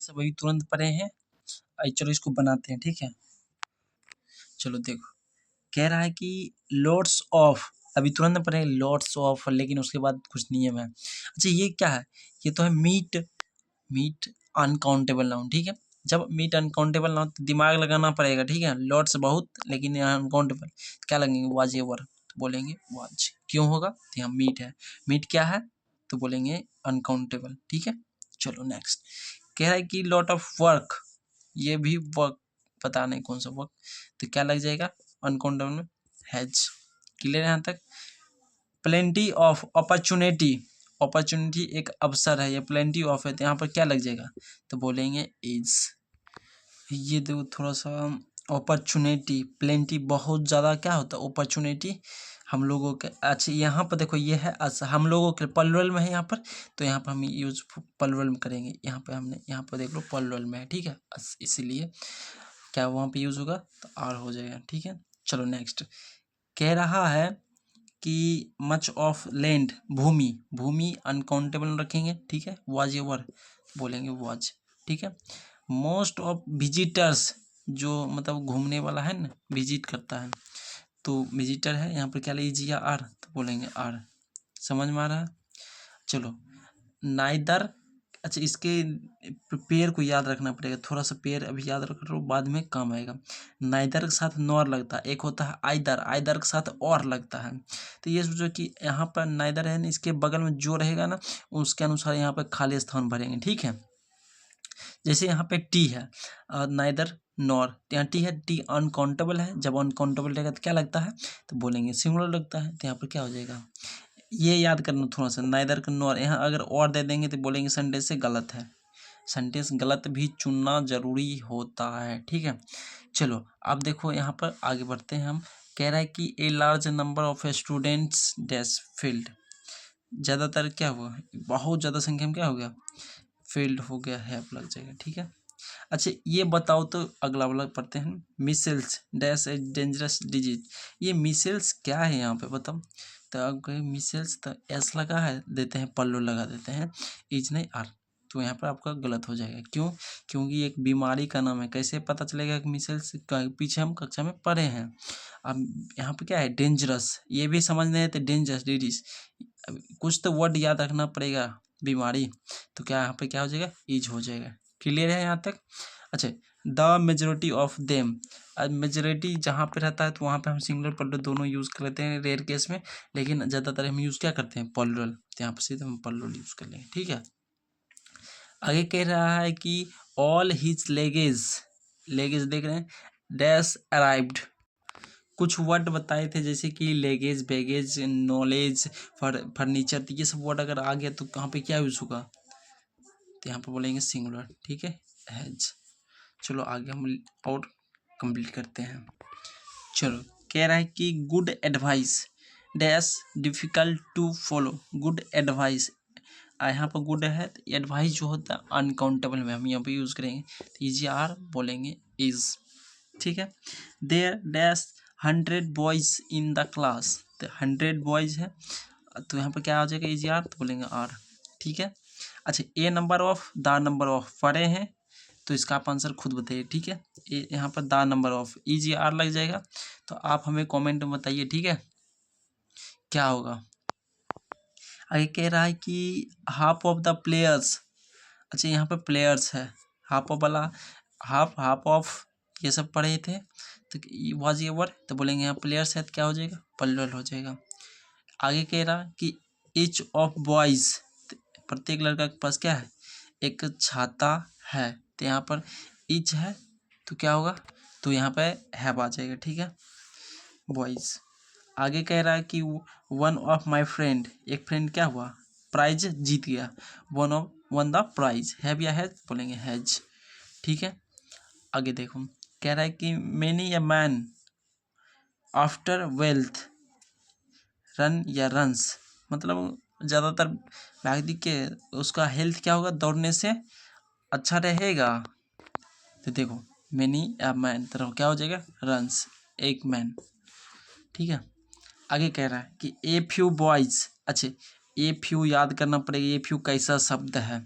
सब अभी तुरंत पढ़े हैं। चलो इसको बनाते हैं, ठीक है। चलो देखो, कह रहा है कि लॉट्स ऑफ, अभी तुरंत पढ़े लॉट्स ऑफ, लेकिन उसके बाद कुछ नियम है। अच्छा ये क्या है, ये तो है मीट। मीट अनकाउंटेबल नाउन, ठीक है। जब मीट अनकाउंटेबल नाउन तो दिमाग लगाना पड़ेगा, ठीक है। लॉट्स बहुत, लेकिन यहाँ अनकाउंटेबल क्या लगेंगे, वाज एवर, तो बोलेंगे वाज। क्यों होगा, तो यहाँ मीट है। मीट क्या है, तो बोलेंगे अनकाउंटेबल, ठीक है। चलो नेक्स्ट, कह रहा है कि लॉट ऑफ वर्क, ये भी वर्क, पता नहीं कौन सा वर्क, तो क्या लग जाएगा अनकाउंटेबल में, हैज। क्लियर है यहाँ तक। प्लेंटी ऑफ अपॉर्चुनिटी, अपॉर्चुनिटी एक अवसर है, ये प्लेंटी ऑफ है, तो यहाँ पर क्या लग जाएगा, तो बोलेंगे इज। ये देखो थोड़ा सा, अपॉर्चुनिटी प्लेंटी बहुत ज़्यादा क्या होता है, अपॉर्चुनिटी हम लोगों के। अच्छा यहाँ पर देखो, ये है हम लोगों के प्लुरल में है यहाँ पर, तो यहाँ पर हम यूज प्लुरल में करेंगे। यहाँ पर हमने, यहाँ पर देख लो प्लुरल में है, ठीक है। इसीलिए क्या वहाँ पे यूज होगा, तो आर हो जाएगा, ठीक है। चलो नेक्स्ट, कह रहा है कि मच ऑफ लैंड, भूमि, भूमि अनकाउंटेबल रखेंगे, ठीक है। वाज एवर बोलेंगे वाज, ठीक है। मोस्ट ऑफ विजिटर्स, जो मतलब घूमने वाला है ना, विजिट करता है, तो विजिटर है, यहाँ पर क्या लीजिए आर, तो बोलेंगे आर। समझ में आ रहा है। चलो नाइदर, अच्छा इसके पेड़ को याद रखना पड़ेगा, थोड़ा सा पेड़ अभी याद रख लो, बाद में काम आएगा। नाइदर के साथ नॉर लगता है, एक होता है आइदर, आइदर के साथ और लगता है। तो ये सोचो कि यहाँ पर नाइदर है ना, इसके बगल में जो रहेगा ना, उसके अनुसार यहाँ पर खाली स्थान भरेंगे, ठीक है। जैसे यहाँ पे टी है, नाइदर नॉर, यहाँ टी है, टी अनकाउंटेबल है, जब अनकाउंटेबल रहेगा तो क्या लगता है, तो बोलेंगे सिंगुलर लगता है, तो यहाँ पर क्या हो जाएगा, ये याद करना थोड़ा सा, नाइदर का नॉर, यहाँ अगर और दे देंगे तो बोलेंगे सेंटेंस से गलत है। सेंटेंस गलत भी चुनना जरूरी होता है, ठीक है। चलो अब देखो यहाँ पर आगे बढ़ते हैं हम। कह रहा है कि a large number of students dash field, ज़्यादातर क्या हुआ, बहुत ज़्यादा संख्या में क्या हो गया, फील्ड हो गया, हैव लग जाएगा, ठीक है। अच्छा ये बताओ, तो अगला वाला पढ़ते हैं। Micelles dash a dangerous disease, ये मिसेल्स क्या है यहाँ पे बताओ, तो आप कहें मिसेल्स, तो एस लगा है, देते हैं पल्लू लगा देते हैं, इज नहीं आर, तो यहाँ पर आपका गलत हो जाएगा। क्यों, क्योंकि एक बीमारी का नाम है, कैसे पता चलेगा कि मिसेल्स, पीछे हम कक्षा में पढ़े हैं। अब यहाँ पे क्या है, डेंजरस, ये भी समझ नहीं है, तो डेंजरस डिजीज, कुछ तो वर्ड याद रखना पड़ेगा, बीमारी, तो क्या यहाँ पे क्या हो जाएगा, इज हो जाएगा। क्लियर है यहाँ तक। अच्छा द मेजोरिटी ऑफ देम, अब मेजोरिटी जहाँ पे रहता है तो वहाँ पे हम सिंगुलर प्लुरल दोनों यूज़ कर लेते हैं रेयर केस में, लेकिन ज़्यादातर हम यूज़ क्या करते हैं, प्लुरल, तो यहाँ पर सीधे हम प्लुरल यूज़ कर लेंगे, ठीक है। आगे कह रहा है कि ऑल हिज लेगेज, लेगेज देख रहे हैं, डैश अराइव्ड, कुछ वर्ड बताए थे जैसे कि लेगेज, बैगेज, नॉलेज, फर्नीचर, तो ये सब वर्ड अगर आ गया तो कहाँ पे क्या यूज़ होगा, तो यहाँ पे बोलेंगे सिंगुलर, ठीक है, हैज। चलो आगे हम और कंप्लीट करते हैं। चलो कह रहा है कि good advice dash difficult to follow, good advice, यहाँ पर गुड है, तो एडवाइस जो होता है अनकाउंटेबल में हम यहाँ पे यूज़ करेंगे, तो इजी आर बोलेंगे इज, ठीक है। There dash 100 boys in the class, तो 100 बॉयज़ है, तो यहाँ पर क्या आ जाएगा, इजी आर, तो बोलेंगे आर, ठीक है। अच्छा a number of, the number of पढ़े हैं, तो इसका आप आंसर खुद बताइए, ठीक है। यहाँ पर the number of, is are लग जाएगा, तो आप हमें कमेंट में बताइए, ठीक है, क्या होगा। आगे कह रहा है कि हाफ ऑफ द प्लेयर्स, अच्छा यहाँ पर प्लेयर्स है, हाफ ऑफ वाला, हाफ ऑफ ये सब पढ़े थे, तो वाज ये वर्ड, तो बोलेंगे यहाँ प्लेयर्स है, तो क्या हो जाएगा, प्लुरल हो जाएगा। आगे कह रहा कि ईच ऑफ बॉयज़, प्रत्येक लड़का के पास क्या है, एक छाता है, तो यहाँ पर ईच है, तो क्या होगा, तो यहाँ पे हैव आ जाएगा, ठीक है, बॉयज़। आगे कह रहा है कि वन ऑफ माई फ्रेंड, एक फ्रेंड क्या हुआ, प्राइज जीत गया, वन द प्राइज, हैव या हैज, बोलेंगे हैज, ठीक है। आगे देखो, कह रहा है कि many a man after wealth run या रन्स, मतलब ज़्यादातर व्यक्ति के उसका हेल्थ क्या होगा, दौड़ने से अच्छा रहेगा, तो देखो मैनी ए मैन, तरह क्या हो जाएगा, रन्स, एक मैन, ठीक है। आगे कह रहा है कि ए फ्यू बॉयज़, अच्छे ए फ्यू याद करना पड़ेगा, ए फ्यू कैसा शब्द है,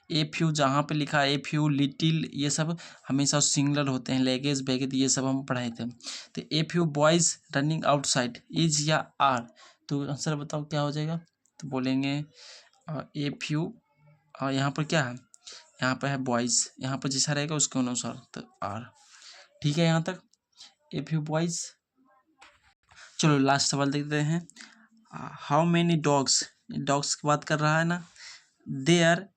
ए फ्यू जहाँ पे लिखा है ए फ्यू लिटिल ये सब हमेशा सिंगुलर होते हैं, लेगेज बैगेज ये सब हम पढ़ाए थे। तो a few boys running outside is या आर, तो आंसर बताओ क्या हो जाएगा। तो बोलेंगे ए फ्यू यहाँ पर क्या है, यहाँ पर है बॉयज़, यहाँ पर जैसा रहेगा उसके अनुसार तो आर। ठीक है यहाँ तक ए फ्यू बॉयज़। चलो लास्ट सवाल देखते हैं। हाउ मैनी डॉग्स, डॉग्स की बात कर रहा है ना। There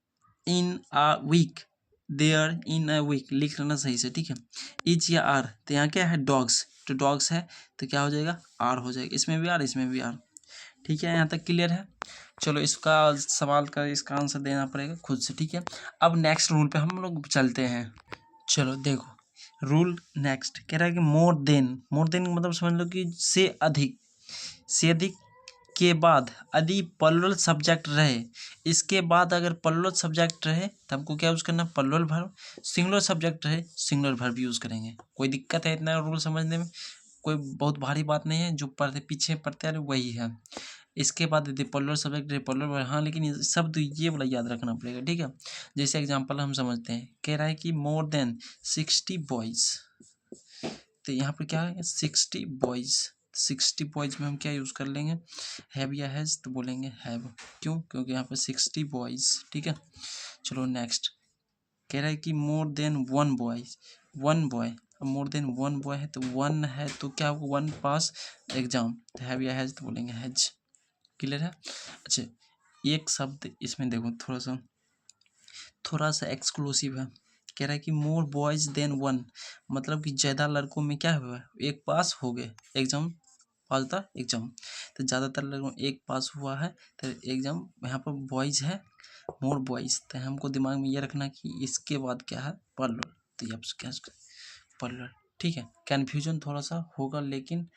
in a week, there in a week लिख लेना सही से, ठीक है। इज या आर, तो यहाँ क्या है डॉग्स, तो डॉग्स है तो क्या हो जाएगा आर हो जाएगा, इसमें भी आर इसमें भी आर। ठीक है यहाँ तक क्लियर है। चलो इसका सवाल का इसका आंसर देना पड़ेगा खुद से, ठीक है। अब नेक्स्ट रूल पे हम लोग चलते हैं। चलो देखो रूल नेक्स्ट कह रहा है कि मोर देन, मोर देन मतलब समझ लो कि से अधिक, से अधिक के बाद यदि प्लुरल सब्जेक्ट रहे, इसके बाद अगर प्लुरल सब्जेक्ट रहे तो हमको क्या यूज़ करना प्लुरल वर्ब, सिंगुलर सब्जेक्ट रहे सिंगुलर वर्ब यूज़ करेंगे। कोई दिक्कत है इतना रूल समझने में, कोई बहुत भारी बात नहीं है, जो पढ़ते पीछे पढ़ते आ रहे वही है। इसके बाद यदि प्लुरल सब्जेक्ट रहे प्लुरल वर्ब, हाँ लेकिन ये शब्द ये वाला याद रखना पड़ेगा, ठीक है। जैसे एग्जाम्पल हम समझते हैं, कह रहा है कि मोर देन 60 बॉयज़, तो यहाँ पर क्या है 60 बॉयज़, 60 बॉयज़ में हम क्या यूज़ कर लेंगे हैव या हैज़, तो बोलेंगे हैव, क्यों क्योंकि यहाँ पर 60 बॉयज़, ठीक है। चलो नेक्स्ट कह रहा है कि more than one boys, one boy, अब मोर देन वन बॉय है तो वन है तो क्या होगा वन पास एग्जाम, तो हैव या हैज़ तो बोलेंगे हैज। क्लियर है। अच्छा एक शब्द इसमें देखो थोड़ा सा एक्सक्लूसिव है, कह रहा है कि मोर बॉयज़ देन वन, मतलब कि ज़्यादा लड़कों में क्या हुआ एक पास हो गए एग्जाम, पास द एग्जाम, तो ज़्यादातर लड़कों एक पास हुआ है तो एग्जाम यहाँ पर बॉयज़ है मोर बॉयज़, तो हमको दिमाग में ये रखना कि इसके बाद क्या है प्लुरल, तो ये क्या प्लुरल, ठीक है। कन्फ्यूजन थोड़ा सा होगा लेकिन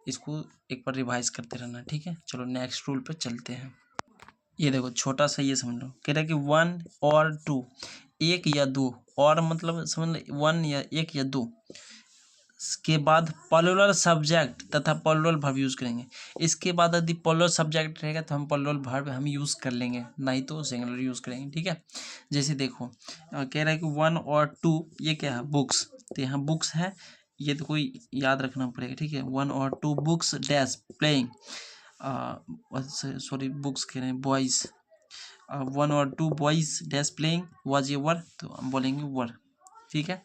इसको एक बार रिवाइज करते रहना, ठीक है। चलो नेक्स्ट रूल पे चलते हैं। ये देखो छोटा सा ये समझ लो, कह रहा है कि वन और टू, एक या दो, और मतलब समझ लो वन या एक या दो के बाद प्लुरल सब्जेक्ट तथा प्लुरल वर्ब यूज़ करेंगे। इसके बाद यदि प्लुरल सब्जेक्ट रहेगा तो हम प्लुरल वर्ब हम यूज़ कर लेंगे, नहीं तो सिंगुलर यूज़ करेंगे, ठीक है। जैसे देखो कह रहा है कि वन और टू ये क्या है बुक्स, तो यहाँ बुक्स है, ये तो कोई याद रखना पड़ेगा, ठीक है। वन और two books dash playing, sorry books कह रहे हैं बॉयज़, वन और two boys dash playing was ये वर, तो हम बोलेंगे वर, ठीक है।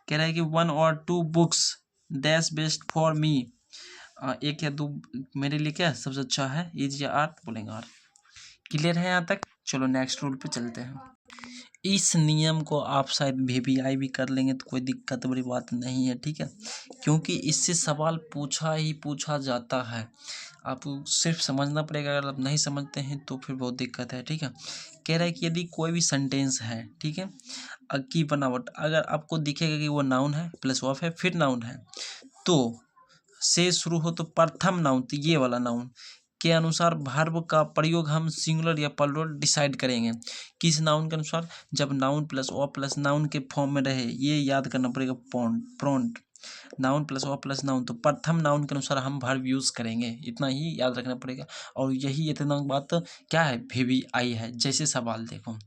कह रहा है कि वन और two books dash best for me, एक या दो मेरे लिए क्या सबसे अच्छा है इज या आर, तो बोलेंगे आर। क्लियर है यहाँ तक। चलो नेक्स्ट रूल पे चलते हैं। इस नियम को आप शायद वीवीआई भी कर लेंगे तो कोई दिक्कत बड़ी बात नहीं है, ठीक है, क्योंकि इससे सवाल पूछा ही पूछा जाता है। आपको सिर्फ समझना पड़ेगा, अगर आप नहीं समझते हैं तो फिर बहुत दिक्कत है, ठीक है। कह रहा है कि यदि कोई भी सेंटेंस है, ठीक है, की बनावट अगर आपको दिखेगा कि वो नाउन है प्लस वर्ब है फिर नाउन है, तो से शुरू हो तो प्रथम नाउन, तो ये वाला नाउन के अनुसार वर्ब का प्रयोग हम सिंगुलर या प्लुरल डिसाइड करेंगे। किस नाउन के अनुसार, जब नाउन प्लस और प्लस नाउन के फॉर्म में रहे, ये याद करना पड़ेगा प्रोंट, नाउन प्लस और प्लस नाउन, तो प्रथम नाउन के अनुसार हम वर्ब यूज़ करेंगे, इतना ही याद रखना पड़ेगा। और यही इतना बात क्या है वीवीआई है। जैसे सवाल देखो,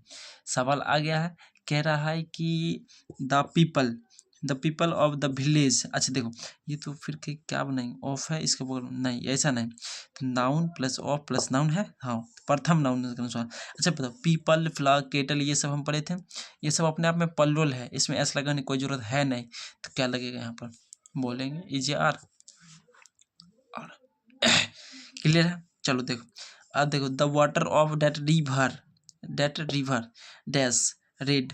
सवाल आ गया है, कह रहा है कि the people of the village, अच्छा देखो ये तो फिर के क्या बनाएंगे ऑफ है इसके बगल में, नहीं ऐसा नहीं, तो noun plus of plus noun है, हाँ प्रथम नाउन के अनुसार। अच्छा बताओ पीपल फ्लॉक केटल ये सब हम पढ़े थे, ये सब अपने आप में प्लुरल है, इसमें एस लगाने की कोई जरूरत है नहीं, तो क्या लगेगा यहाँ पर बोलेंगे इज आर, आर। क्लियर है। चलो देखो अब देखो the water of that river dash red,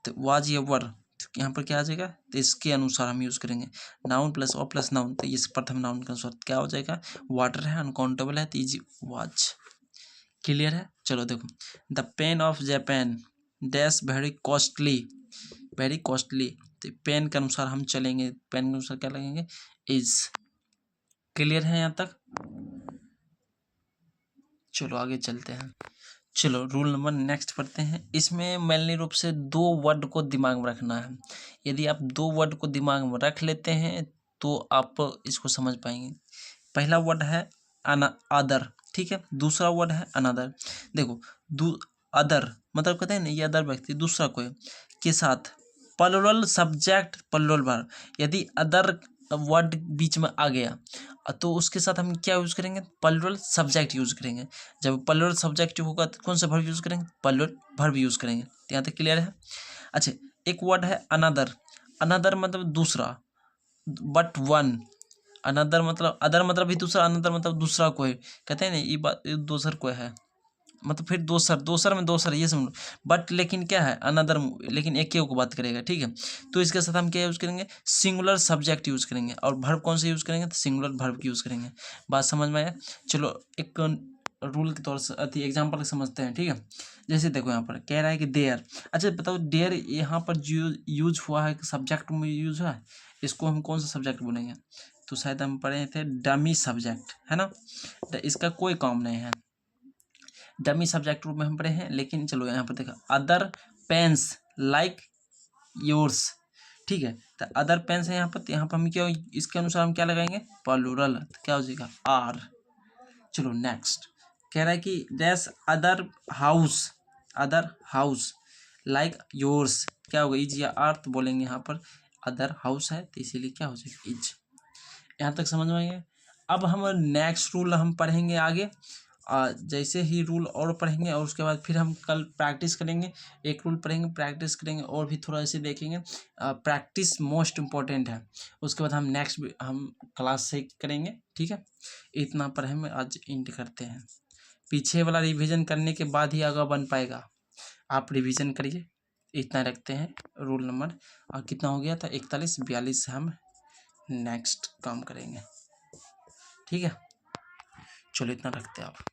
तो वाज ये वर, तो यहाँ पर क्या आ जाएगा, तो इसके अनुसार हम यूज़ करेंगे नाउन प्लस और प्लस नाउन, तो ये प्रथम नाउन के अनुसार क्या हो जाएगा वाटर है अनकाउंटेबल है तो इज वाज। क्लियर है। चलो देखो the pain of Japan dash very costly, तो पेन के अनुसार हम चलेंगे, पेन के अनुसार क्या लगेंगे इज। क्लियर है यहाँ तक। चलो आगे चलते हैं। चलो रूल नंबर नेक्स्ट पढ़ते हैं। इसमें मेनली रूप से दो वर्ड को दिमाग में रखना है। यदि आप दो वर्ड को दिमाग में रख लेते हैं तो आप इसको समझ पाएंगे। पहला वर्ड है अदर, ठीक है, दूसरा वर्ड है अनदर। देखो अदर मतलब कहते हैं ना, ये अदर व्यक्ति दूसरा कोई के साथ प्लुरल सब्जेक्ट प्लुरल वर्ब, यदि अदर वर्ड बीच में आ गया तो उसके साथ हम क्या यूज़ करेंगे, प्लुरल सब्जेक्ट यूज़ करेंगे। जब प्लुरल सब्जेक्ट होगा तो कौन सा वर्ब यूज़ करेंगे, प्लुरल वर्ब यूज़ करेंगे। तो यहाँ तक क्लियर है। अच्छा, एक वर्ड है अनदर, अनदर मतलब दूसरा, बट वन, अनदर मतलब अदर मतलब भी दूसरा, अनदर मतलब दूसरा कोई, कहते हैं ना ये बात, ये दोसर कोई है मतलब फिर दोसर, दोसर में दोसर ये समझ लो। बट लेकिन क्या है अनदर, लेकिन एक ही को बात करेगा, ठीक है। तो इसके साथ हम क्या यूज़ करेंगे, सिंगुलर सब्जेक्ट यूज़ करेंगे। और वर्ब कौन सा यूज़ करेंगे, तो सिंगुलर वर्ब की यूज़ करेंगे। बात समझ में आया। चलो एक रूल के तौर से अति एग्जाम्पल समझते हैं, ठीक है। जैसे देखो यहाँ पर कह रहा है कि देयर, अच्छा बताओ देयर यहाँ पर जो यूज हुआ है सब्जेक्ट में यूज हुआ है, इसको हम कौन सा सब्जेक्ट बोलेंगे, तो शायद हम पढ़े थे डमी सब्जेक्ट, है ना। इसका कोई काम नहीं है, डमी सब्जेक्ट रूप में हम पढ़े हैं। लेकिन चलो यहाँ पर देखा अदर पेन्स लाइक योर्स, ठीक है। तो अदर पेन्स है यहाँ पर, तो यहाँ पर हम क्या, इसके अनुसार हम क्या लगाएंगे, प्लुरल, तो क्या हो जाएगा आर। चलो नेक्स्ट कह रहा है कि dash other house like yours, क्या होगा इज या आर, तो बोलेंगे यहाँ पर अदर हाउस है तो इसीलिए क्या हो जाएगा इज। यहाँ तक समझ में आएंगे। अब हम नेक्स्ट रूल हम पढ़ेंगे आगे, जैसे ही रूल और पढ़ेंगे और उसके बाद फिर हम कल प्रैक्टिस करेंगे। एक रूल पढ़ेंगे, प्रैक्टिस करेंगे और भी थोड़ा ऐसे देखेंगे। प्रैक्टिस मोस्ट इम्पोर्टेंट है। उसके बाद हम नेक्स्ट हम क्लास से करेंगे, ठीक है। इतना पर हम आज एंड करते हैं। पीछे वाला रिवीजन करने के बाद ही आगे बन पाएगा, आप रिवीजन करिए। इतना रखते हैं रूल नंबर, और कितना हो गया था 41, 42 से हम नेक्स्ट काम करेंगे, ठीक है। चलो इतना रखते हैं आप।